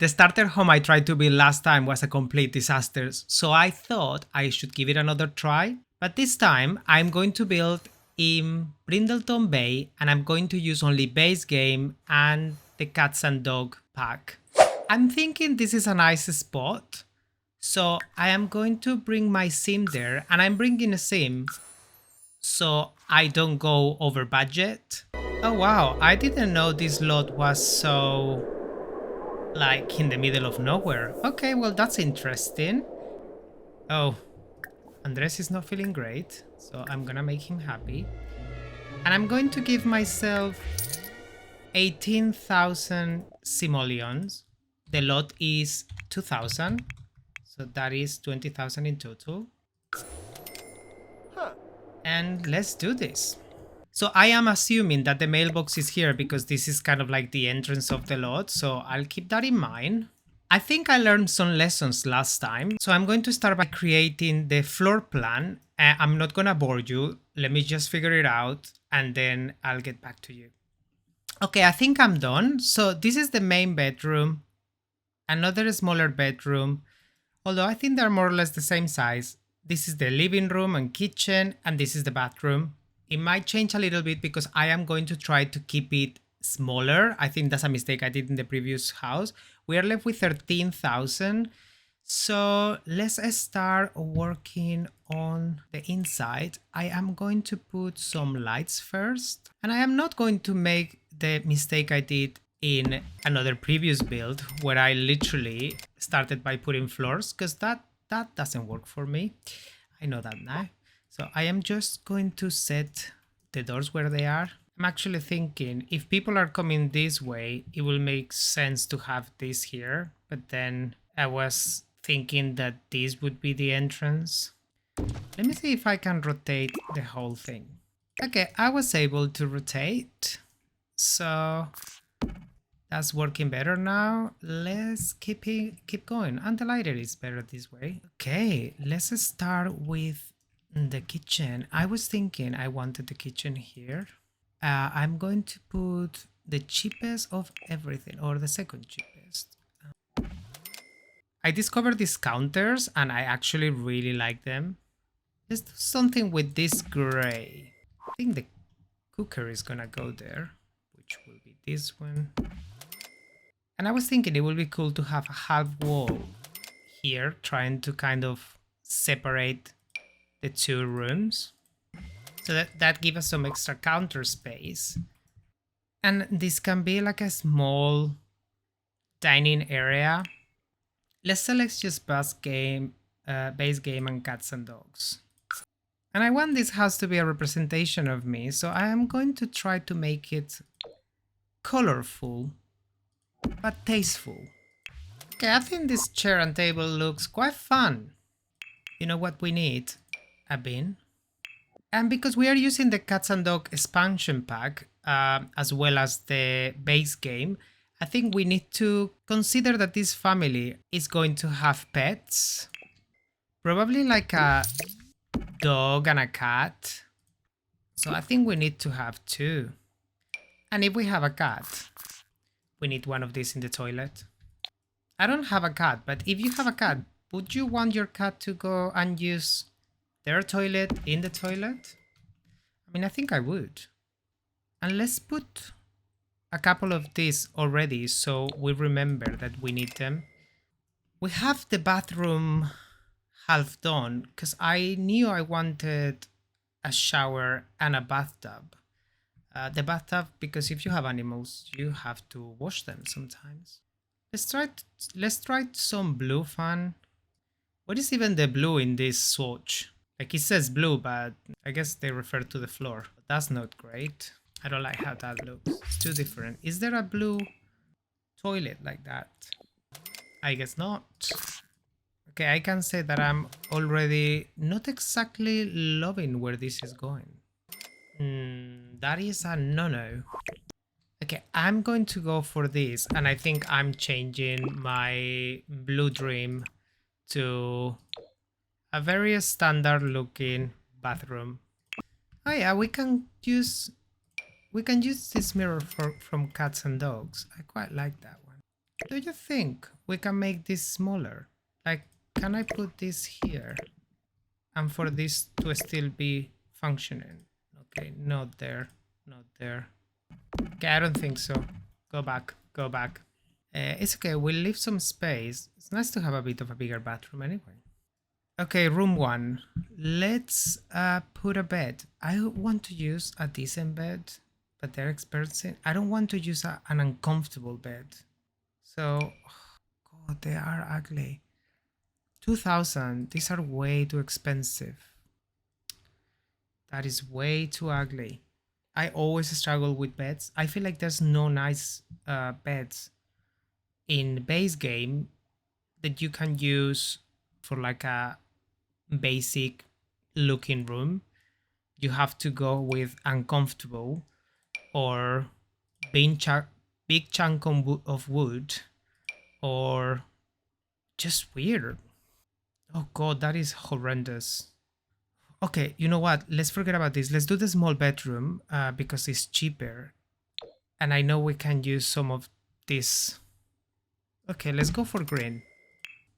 The starter home I tried to build last time was a complete disaster, so I thought I should give it another try. But this time I'm going to build in Brindleton Bay and I'm going to use only base game and the cats and dog pack. I'm thinking this is a nice spot, so I am going to bring my sim there, and I'm bringing a sim so I don't go over budget. Oh wow, I didn't know this lot was so like in the middle of nowhere. Okay, well that's interesting. Oh, Andres is not feeling great, so I'm gonna make him happy. And I'm going to give myself 18,000 simoleons. The lot is 2,000, so that is 20,000 in total. And let's do this. So I am assuming that the mailbox is here because this is kind of like the entrance of the lot, so I'll keep that in mind. I think I learned some lessons last time, so I'm going to start by creating the floor plan. I'm not gonna bore you, let me just figure it out and then I'll get back to you. Okay, I think I'm done. So this is the main bedroom, another smaller bedroom, although I think they're more or less the same size. This is the living room and kitchen, and this is the bathroom. It might change a little bit because I am going to try to keep it smaller. I think that's a mistake I did in the previous house. We are left with 13,000. So let's start working on the inside. I am going to put some lights first, and I am not going to make the mistake I did in another previous build where I literally started by putting floors, because that doesn't work for me. I know that now. So I am just going to set the doors where they are. I'm actually thinking if people are coming this way, it will make sense to have this here. But then I was thinking that this would be the entrance. Let me see if I can rotate the whole thing. Okay, I was able to rotate. So that's working better now. Let's keep going. And the lighter is better this way. Okay, let's start with the kitchen. I was thinking I wanted the kitchen here. I'm going to put the cheapest of everything, or the second cheapest. I discovered these counters and I actually really like them. Let's do something with this gray. I think the cooker is gonna go there, which will be this one. And I was thinking it would be cool to have a half wall here, trying to kind of separate the two rooms. So that gives us some extra counter space. And this can be like a small dining area. Let's select just base game and cats and dogs. And I want this house to be a representation of me, so I am going to try to make it colorful, but tasteful. Okay, I think this chair and table looks quite fun. You know what we need? A bin. And because we are using the Cats and Dog expansion pack, as well as the base game, I think we need to consider that this family is going to have pets. Probably like a dog and a cat. So I think we need to have two. And if we have a cat, we need one of these in the toilet. I don't have a cat, but if you have a cat, would you want your cat to go and use their toilet in the toilet? I mean, I think I would. And let's put a couple of these already so we remember that we need them. We have the bathroom half done because I knew I wanted a shower and a bathtub. The bathtub, because if you have animals, you have to wash them sometimes. Let's try some blue fun. What is even the blue in this swatch? Like, it says blue, but I guess they refer to the floor. That's not great. I don't like how that looks. It's too different. Is there a blue toilet like that? I guess not. Okay, I can say that I'm already not exactly loving where this is going. That is a no-no. Okay, I'm going to go for this, and I think I'm changing my blue dream to a very standard looking bathroom. Oh yeah, we can use this mirror from Cats and Dogs. I quite like that one. Do you think we can make this smaller? Like, can I put this here? And for this to still be functioning. Okay, not there, not there. Okay, I don't think so. Go back, go back. It's okay, we'll leave some space. It's nice to have a bit of a bigger bathroom anyway. Okay, room one. Let's put a bed. I want to use a decent bed, but they're expensive. I don't want to use an uncomfortable bed. So, God, they are ugly. 2000. These are way too expensive. That is way too ugly. I always struggle with beds. I feel like there's no nice beds in base game that you can use for like a basic looking room. You have to go with uncomfortable or big chunk of wood or just weird. Oh god, that is horrendous. Okay, you know what? Let's forget about this. Let's do the small bedroom because it's cheaper. And I know we can use some of this. Okay, let's go for green.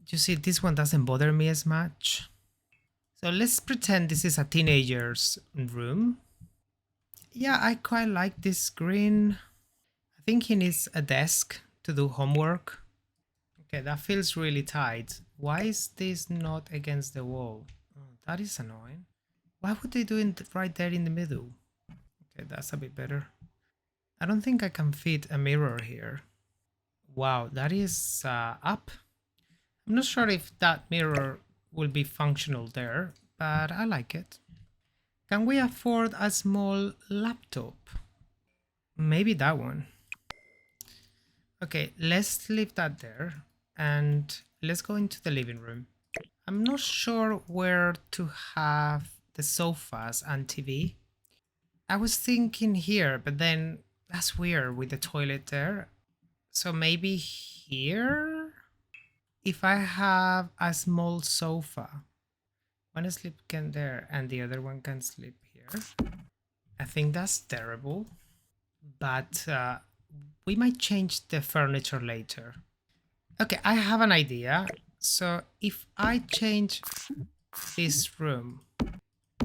You see, this one doesn't bother me as much. So let's pretend this is a teenager's room. Yeah, I quite like this green. I think he needs a desk to do homework. Okay, that feels really tight. Why is this not against the wall? Oh, that is annoying. Why would they do it right there in the middle? Okay, that's a bit better. I don't think I can fit a mirror here. Wow, that is up. I'm not sure if that mirror will be functional there, but I like it. Can we afford a small laptop? Maybe that one. Okay, let's leave that there and let's go into the living room. I'm not sure where to have the sofas and TV. I was thinking here, but then that's weird with the toilet there. So maybe here? If I have a small sofa, one sleep can there and the other one can sleep here. I think that's terrible, but we might change the furniture later. Okay, I have an idea. So if I change this room,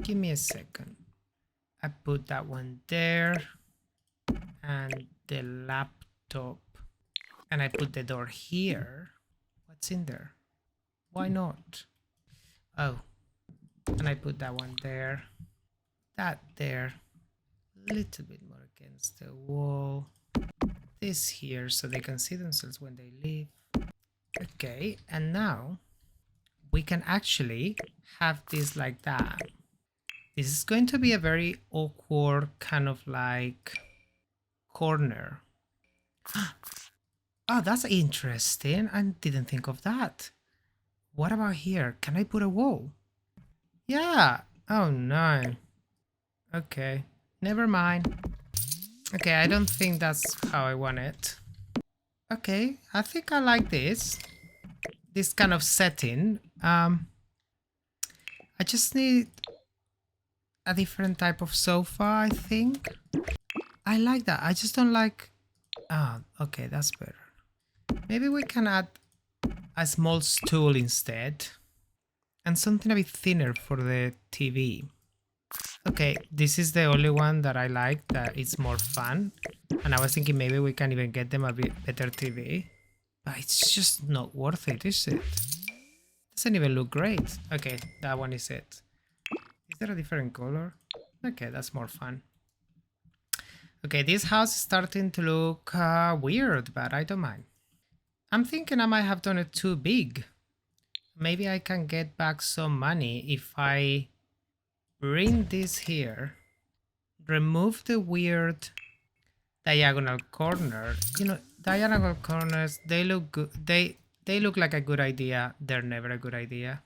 give me a second. I put that one there and the laptop, and I put the door here. What's in there? Why not? Oh, and I put that one there, that there, a little bit more against the wall, this here so they can see themselves when they leave. Okay, and now we can actually have this like that. This is going to be a very awkward kind of like corner. Oh, that's interesting. I didn't think of that. What about here? Can I put a wall? Yeah. Oh no. Okay. Never mind. Okay, I don't think that's how I want it. Okay, I think I like this. This kind of setting. I just need a different type of sofa, I think. I like that. I just don't like... Ah, okay, that's better. Maybe we can add a small stool instead. And something a bit thinner for the TV. Okay, this is the only one that I like, that it's more fun. And I was thinking maybe we can even get them a bit better TV. But it's just not worth it, is it? Doesn't even look great. Okay, that one is it. Is there a different color? Okay, that's more fun. Okay, this house is starting to look weird, but I don't mind. I'm thinking I might have done it too big. Maybe I can get back some money if I bring this here, remove the weird diagonal corner. You know, diagonal corners, they look good. They look like a good idea. They're never a good idea.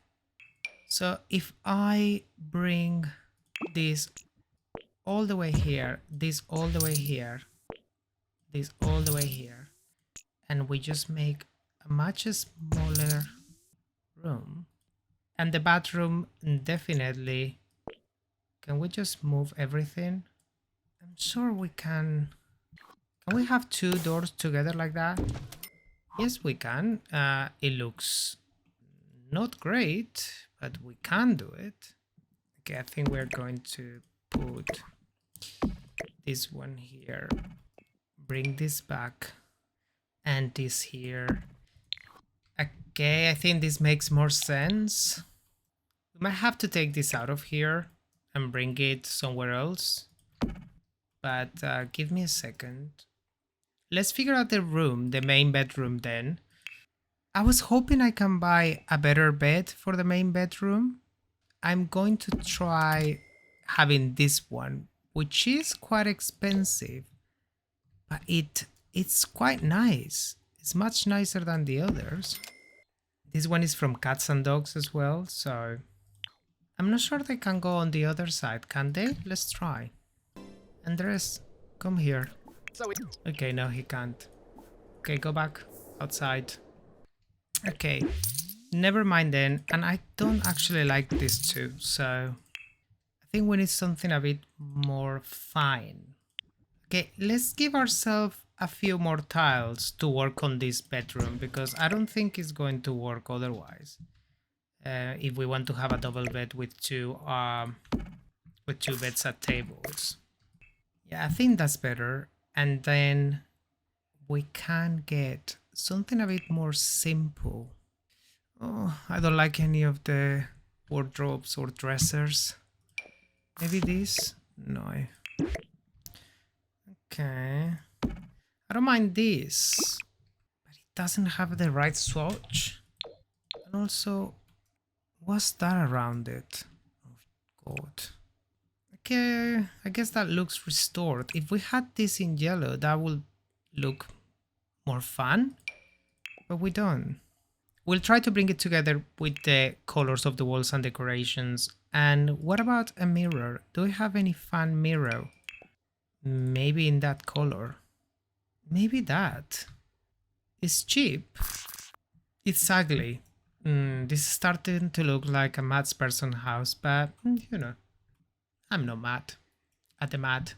So if I bring this all the way here, this all the way here, this all the way here, and we just make a much smaller room, and the bathroom definitely, can we just move everything? I'm sure we can. Can we have two doors together like that? Yes, we can. It looks not great, but we can do it. Okay, I think we're going to put this one here. Bring this back. And this here. Okay, I think this makes more sense. We might have to take this out of here and bring it somewhere else. But give me a second. Let's figure out the room, the main bedroom then. I was hoping I can buy a better bed for the main bedroom. I'm going to try having this one, which is quite expensive, but it's quite nice. It's much nicer than the others. This one is from Cats and Dogs as well, so I'm not sure they can go on the other side, can they? Let's try. Andres, come here. Okay, no, he can't. Okay, go back outside. Okay, never mind then. And I don't actually like this too, so I think we need something a bit more fine. Okay, let's give ourselves a few more tiles to work on this bedroom because I don't think it's going to work otherwise. If we want to have a double bed with two beds at tables. Yeah, I think that's better. And then we can get something a bit more simple. Oh, I don't like any of the wardrobes or dressers. Maybe this? No. Okay. I don't mind this, but it doesn't have the right swatch. And also, what's that around it? Oh, God. Okay, I guess that looks restored. If we had this in yellow, that would look more fun, but we don't. We'll try to bring it together with the colors of the walls and decorations. And what about a mirror? Do we have any fun mirror? Maybe in that color. Maybe that. It's cheap. It's ugly. This is starting to look like a Matt's person house, but you know, I'm not mad at the Matt.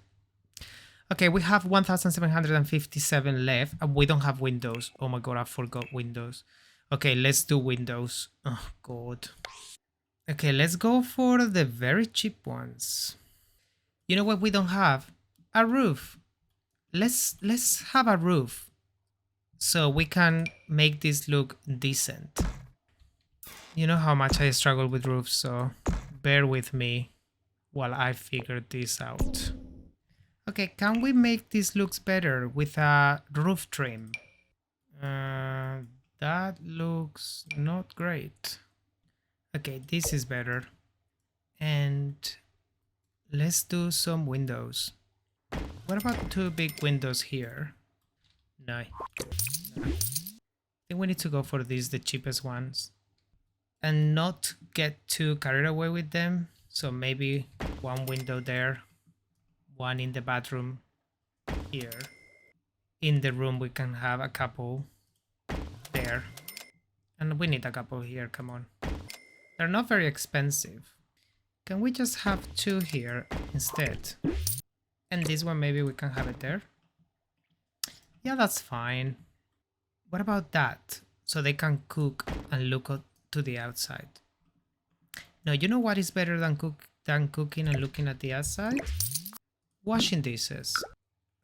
Okay, we have 1,757 left, and we don't have windows. Oh my god, I forgot windows. Okay, let's do windows. Oh god. Okay, let's go for the very cheap ones. You know what we don't have? A roof. Let's have a roof so we can make this look decent. You know how much I struggle with roofs, so bear with me while I figure this out. Okay, can we make this looks better with a roof trim? That looks not great. Okay, this is better. And let's do some windows. What about two big windows here? No. I think we need to go for these, the cheapest ones. And not get too carried away with them. So maybe one window there. One in the bathroom here. In the room we can have a couple there. And we need a couple here, come on. They're not very expensive. Can we just have two here instead? And this one maybe we can have it there. Yeah, that's fine. What about that? So they can cook and look to the outside. No, you know what is better than cooking and looking at the outside? Washing dishes.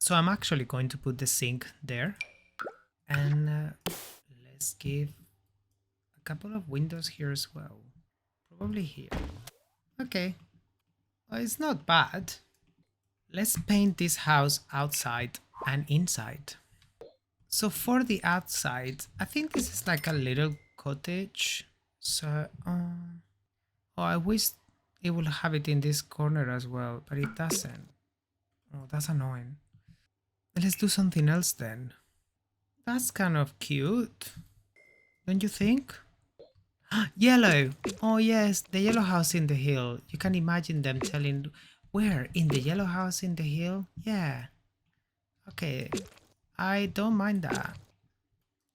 So I'm actually going to put the sink there. And let's give a couple of windows here as well. Probably here. Okay. Well, it's not bad. Let's paint this house outside and inside. So for the outside, I think this is like a little cottage. So, oh, I wish it would have it in this corner as well, but it doesn't. Oh, that's annoying. Let's do something else then. That's kind of cute, don't you think? Yellow! Oh yes, the yellow house in the hill. You can imagine them telling, where? In the yellow house in the hill? Yeah. Okay, I don't mind that.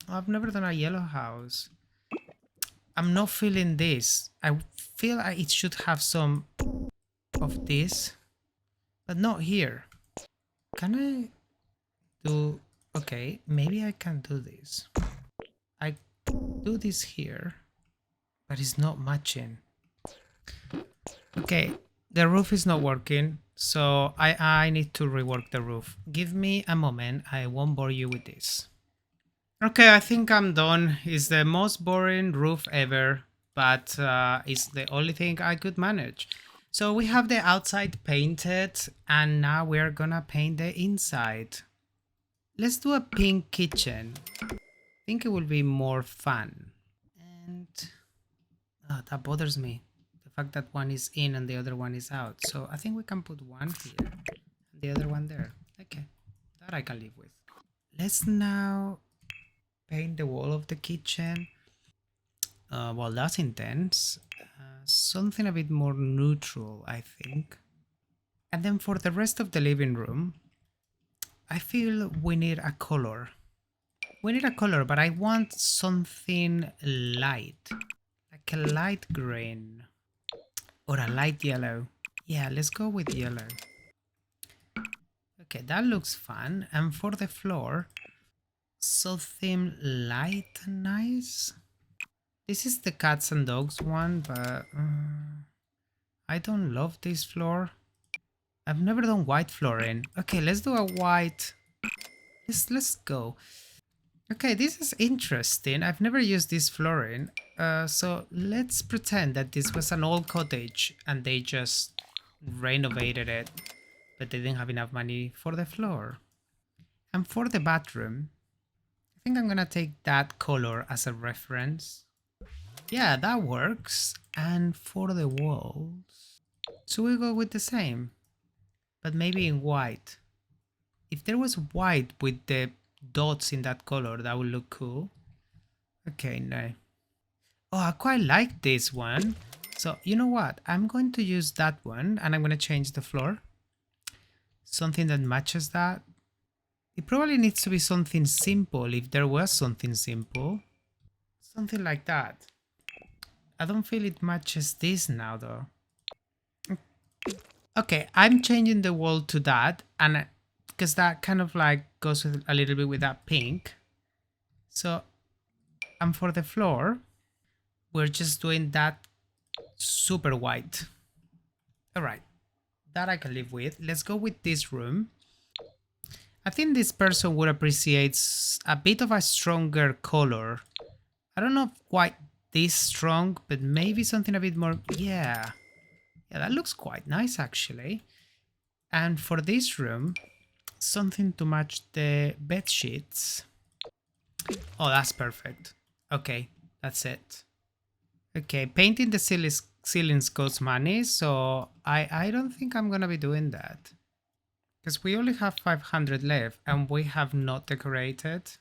I've never done a yellow house. I'm not feeling this. I feel it should have some of this, but not here. Can I do... Okay, maybe I can do this. do this here, but it's not matching. Okay, the roof is not working, so I need to rework the roof. Give me a moment, I won't bore you with this. Okay, I think I'm done. It's the most boring roof ever, but it's the only thing I could manage. So we have the outside painted, and now we're gonna paint the inside. Let's do a pink kitchen. I think it will be more fun. And that bothers me. The fact that one is in and the other one is out. So I think we can put one here and the other one there. Okay, that I can live with. Let's now paint the wall of the kitchen. Well, that's intense. Something a bit more neutral, I think. And then for the rest of the living room, I feel we need a color. We need a color, but I want something light. Like a light green. Or a light yellow. Yeah, let's go with yellow. Okay, that looks fun. And for the floor, something light and nice. This is the cats and dogs one, but I don't love this floor. I've never done white flooring. Okay, let's do a white. Let's go. Okay, this is interesting. I've never used this flooring. So let's pretend that this was an old cottage and they just renovated it, but they didn't have enough money for the floor. And for the bathroom, I think I'm gonna take that color as a reference. Yeah, that works. And for the walls, so we go with the same, but maybe in white. If there was white with the dots in that color, that would look cool. Okay, no. Oh, I quite like this one. So you know what? I'm going to use that one and I'm going to change the floor. Something that matches that. It probably needs to be something simple if there was something simple. Something like that. I don't feel it matches this now though. Okay, I'm changing the wall to that, and because that kind of like goes with a little bit with that pink. So, and for the floor, we're just doing that super white. All right, that I can live with. Let's go with this room. I think this person would appreciate a bit of a stronger color. I don't know if quite this strong, but maybe something a bit more. Yeah, that looks quite nice actually. And for this room, something to match the bed sheets. Oh, that's perfect. Okay, that's it. Okay, painting the ceilings costs money, so I don't think I'm gonna be doing that. Because we only have 500 left and we have not decorated.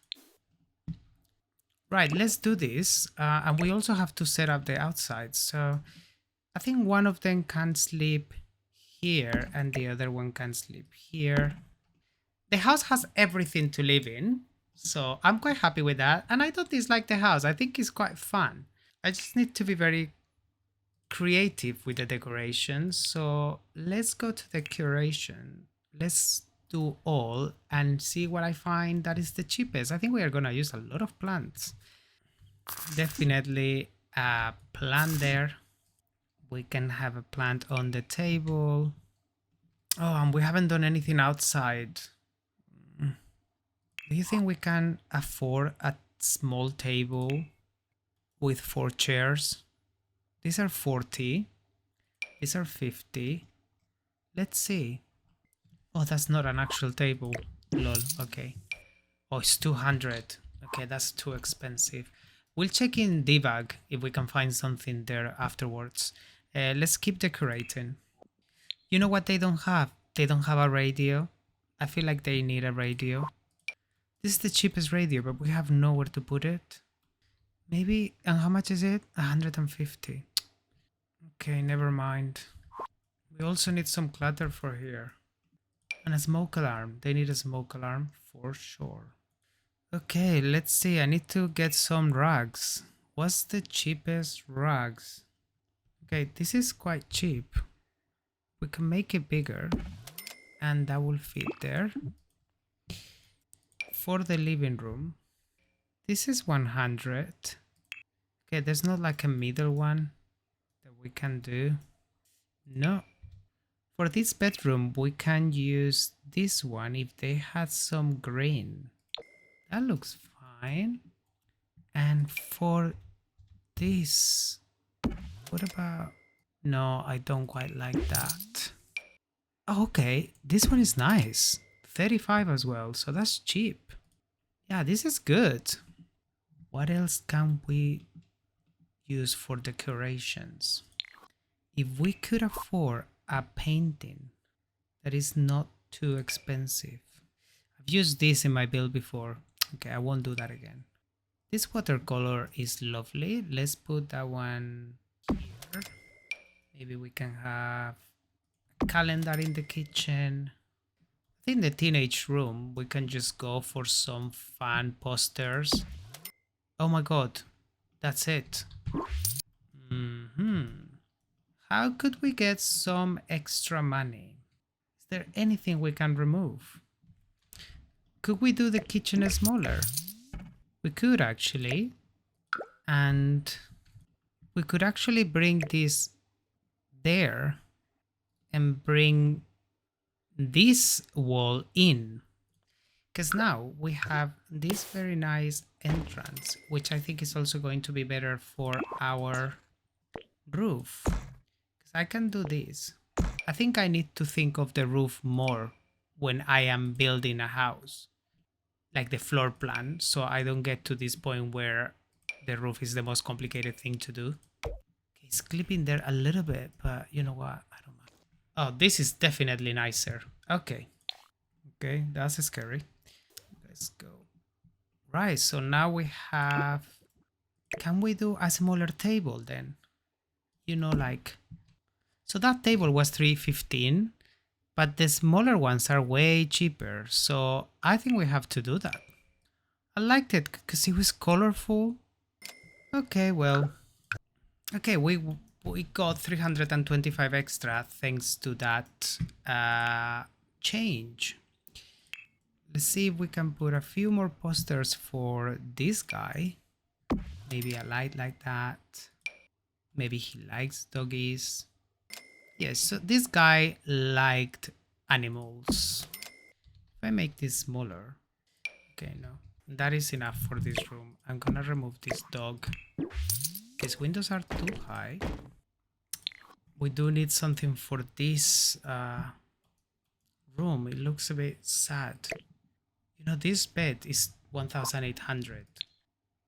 Right, let's do this. And we also have to set up the outside. So I think one of them can sleep here and the other one can sleep here. The house has everything to live in, so I'm quite happy with that. And I don't dislike the house. I think it's quite fun. I just need to be very creative with the decorations. So let's go to the curation. Let's do all and see what I find that is the cheapest. I think we are going to use a lot of plants. Definitely a plant there. We can have a plant on the table. Oh, and we haven't done anything outside. Do you think we can afford a small table with 4 chairs? These are 40. These are 50. Let's see. Oh, that's not an actual table. Lol, okay. Oh, it's 200. Okay, that's too expensive. We'll check in debug if we can find something there afterwards. Let's keep decorating. You know what they don't have? They don't have a radio. I feel like they need a radio. This is the cheapest radio, but we have nowhere to put it. Maybe, and how much is it? 150. Okay, never mind. We also need some clutter for here. And a smoke alarm. They need a smoke alarm for sure. Okay, let's see. I need to get some rugs. What's the cheapest rugs? Okay, this is quite cheap. We can make it bigger. And that will fit there. For the living room, this is 100. Okay, there's not like a middle one that we can do. No. For this bedroom, we can use this one if they had some green. That looks fine. And for this, what about... No, I don't quite like that. Oh, okay, this one is nice. 35 as well, so that's cheap. Yeah, this is good. What else can we use for decorations? If we could afford a painting that is not too expensive. I've used this in my build before. Okay, I won't do that again. This watercolor is lovely. Let's put that one here. Maybe we can have a calendar in the kitchen. I think the teenage room, we can just go for some fun posters. Oh my god, that's it. How could we get some extra money? Is there anything we can remove? Could we do the kitchen smaller? We could actually. And we could actually bring this there and bring this wall in. Because now we have this very nice entrance, which I think is also going to be better for our roof. Because I can do this. I think I need to think of the roof more when I am building a house. Like the floor plan, so I don't get to this point where the roof is the most complicated thing to do. Okay, it's clipping there a little bit, but you know what? I don't mind. Oh, this is definitely nicer. Okay. Okay, that's scary. Let's go. Right, so now we have... Can we do a smaller table then? You know, like... So that table was 315, but the smaller ones are way cheaper, so I think we have to do that. I liked it because it was colorful. Okay, well... Okay, we got 325 extra thanks to that change. Let's see if we can put a few more posters for this guy. Maybe a light like that. Maybe he likes doggies. Yes, so this guy liked animals. If I make this smaller... Okay, no. That is enough for this room. I'm gonna remove this dog. His windows are too high. We do need something for this room. It looks a bit sad. You know, this bed is 1,800.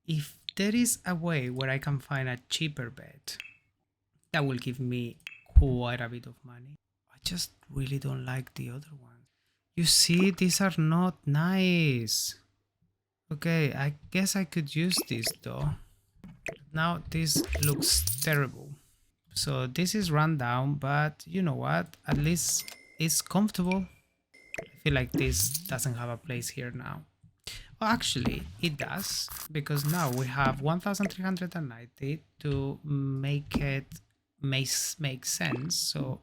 If there is a way where I can find a cheaper bed, that will give me quite a bit of money. I just really don't like the other one. You see, these are not nice. Okay, I guess I could use this though. Now this looks terrible. So this is run down, but you know what? At least it's comfortable. I feel like this doesn't have a place here now. Well, actually, it does, because now we have 1,390 to make it make sense. So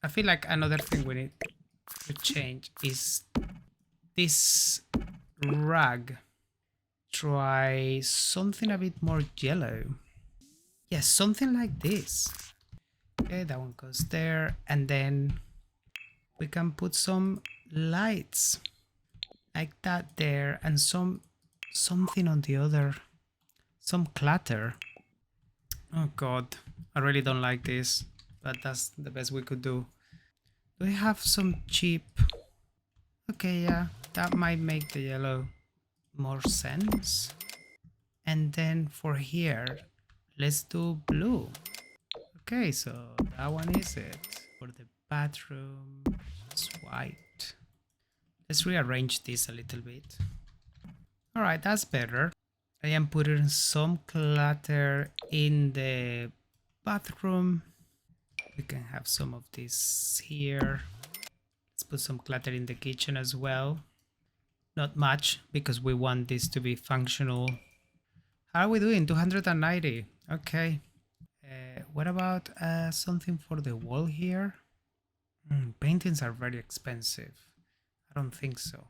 I feel like another thing we need to change is this rug. Try something a bit more yellow. Yes, something like this. Okay, that one goes there, and then we can put some lights like that there, and something on the other, some clutter. Oh god, I really don't like this, but that's the best we could do. Do we have some cheap... Okay, yeah, that might make the yellow more sense. And then for here, let's do blue. Okay, so that one is it. For the bathroom, it's white. Let's rearrange this a little bit. Alright, that's better. I am putting some clutter in the bathroom. We can have some of this here. Let's put some clutter in the kitchen as well. Not much, because we want this to be functional. How are we doing? 290. Okay. What about something for the wall here? Paintings are very expensive. I don't think so.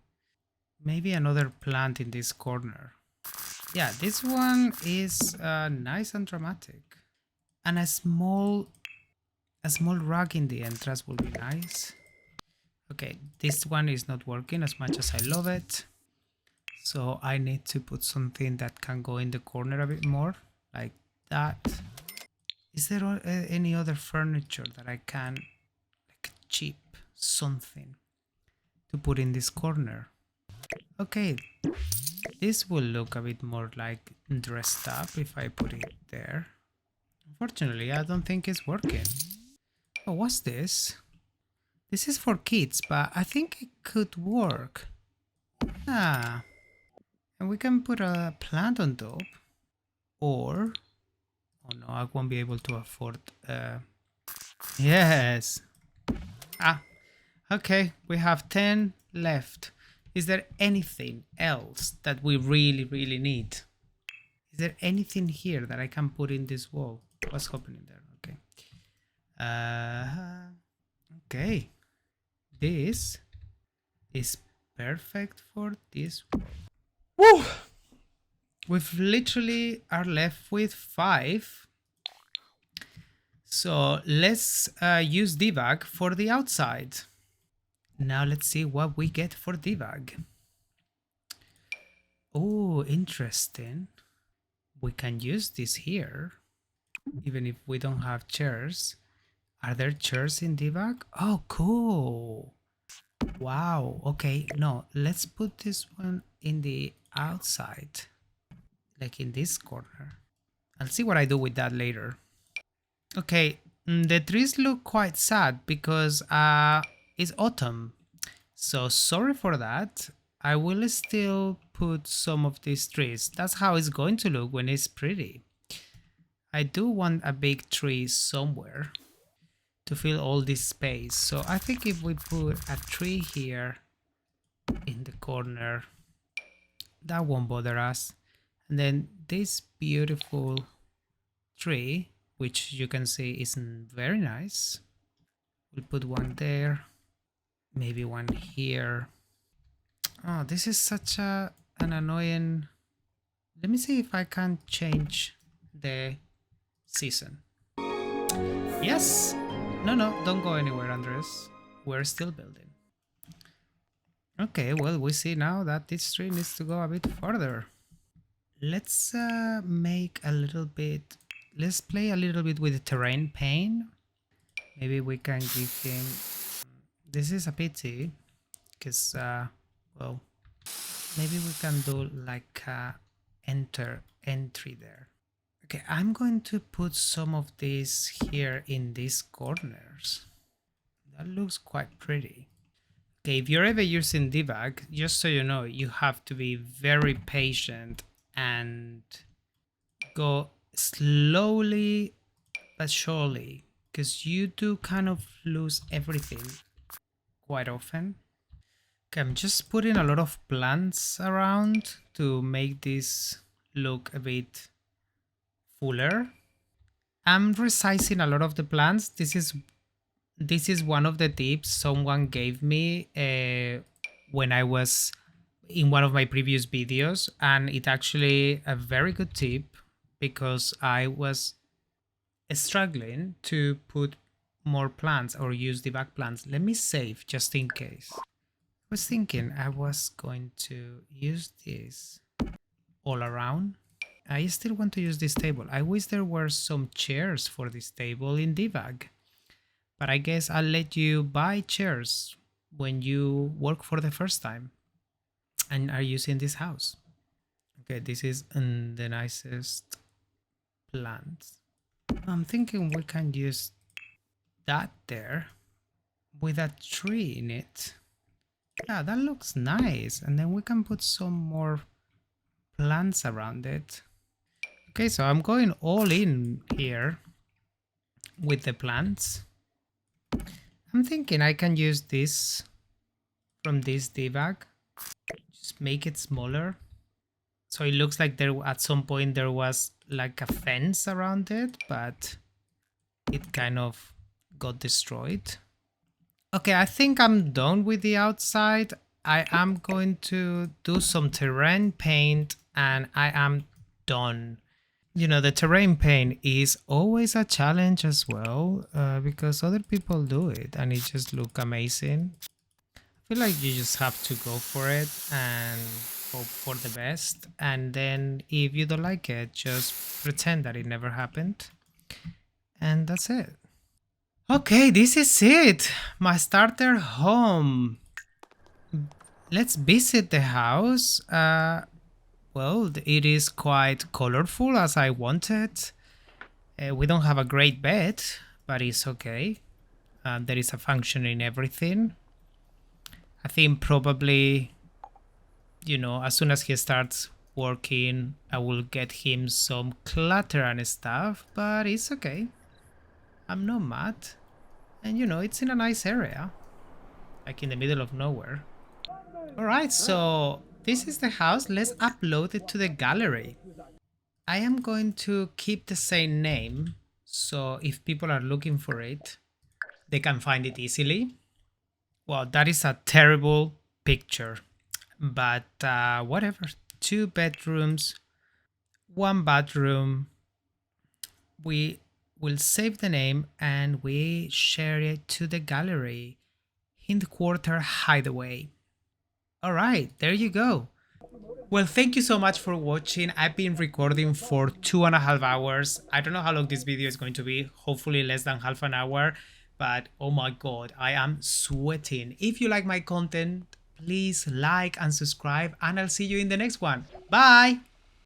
Maybe another plant in this corner. Yeah, this one is nice and dramatic. And a small rug in the entrance will be nice. Okay, this one is not working as much as I love it. So I need to put something that can go in the corner a bit more, like that. Is there any other furniture that I can, like cheap something to put in this corner? Okay, this will look a bit more like dressed up if I put it there. Unfortunately, I don't think it's working. Oh, what's this? This is for kids, but I think it could work. Ah, and we can put a plant on top. Or, oh no, I won't be able to afford. Yes. Ah, okay, we have 10 left. Is there anything else that we really need? Is there anything here that I can put in this wall? What's happening there? Okay. Okay. This is perfect for this wall. Woo! We've literally are left with 5. So let's use debug for the outside. Now let's see what we get for debug. Oh, interesting. We can use this here, even if we don't have chairs. Are there chairs in debug? Oh, cool. Wow. Okay, no, let's put this one in the outside, like in this corner. I'll see what I do with that later. Okay, the trees look quite sad because it's autumn. So sorry for that. I will still put some of these trees. That's how it's going to look when it's pretty. I do want a big tree somewhere to fill all this space. So I think if we put a tree here in the corner, that won't bother us. And then this beautiful tree, which you can see isn't very nice. We'll put one there, maybe one here. Oh, this is such an annoying... Let me see if I can change the season. Yes! No, don't go anywhere, Andres. We're still building. Okay, well, we see now that this tree needs to go a bit further. Let's make a little bit... Let's play a little bit with the terrain paint. Maybe we can give him... This is a pity, because, well, maybe we can do like a entry there. Okay, I'm going to put some of this here in these corners. That looks quite pretty. Okay, if you're ever using debug, just so you know, you have to be very patient and go slowly but surely, because you do kind of lose everything quite often. Okay, I'm just putting a lot of plants around to make this look a bit fuller. I'm resizing a lot of the plants. This is one of the tips someone gave me when I was in one of my previous videos, and it's actually a very good tip because I was struggling to put more plants or use debug plants. Let me save just in case. I was thinking I was going to use this all around. I still want to use this table. I wish there were some chairs for this table in debug, but I guess I'll let you buy chairs when you work for the first time and are using this house. Okay, this is the nicest plants. I'm thinking we can use that there with a tree in it. Yeah, that looks nice. And then we can put some more plants around it. Okay, so I'm going all in here with the plants. I'm thinking I can use this from this debug. Just make it smaller. So it looks like there at some point there was like a fence around it, but it kind of got destroyed. Okay, I think I'm done with the outside. I am going to do some terrain paint and I am done. You know, the terrain paint is always a challenge as well, because other people do it and it just look amazing. I feel like you just have to go for it and hope for the best. And then if you don't like it, just pretend that it never happened. And that's it. Okay, this is it. My starter home. Let's visit the house. Well, it is quite colorful as I wanted. We don't have a great bed, but it's okay. There is a function in everything. I think probably, you know, as soon as he starts working, I will get him some clutter and stuff, but it's okay. I'm not mad. And you know, it's in a nice area, like in the middle of nowhere. Alright, so this is the house. Let's upload it to the gallery. I am going to keep the same name, so if people are looking for it, they can find it easily. Well, that is a terrible picture, but whatever. 2 bedrooms, 1 bathroom. We will save the name and we share it to the gallery. Hindquarter Hideaway. All right, there you go. Well, thank you so much for watching. I've been recording for 2.5 hours. I don't know how long this video is going to be. Hopefully less than half an hour. But oh my god, I am sweating. If you like my content, please like and subscribe, and I'll see you in the next one. Bye!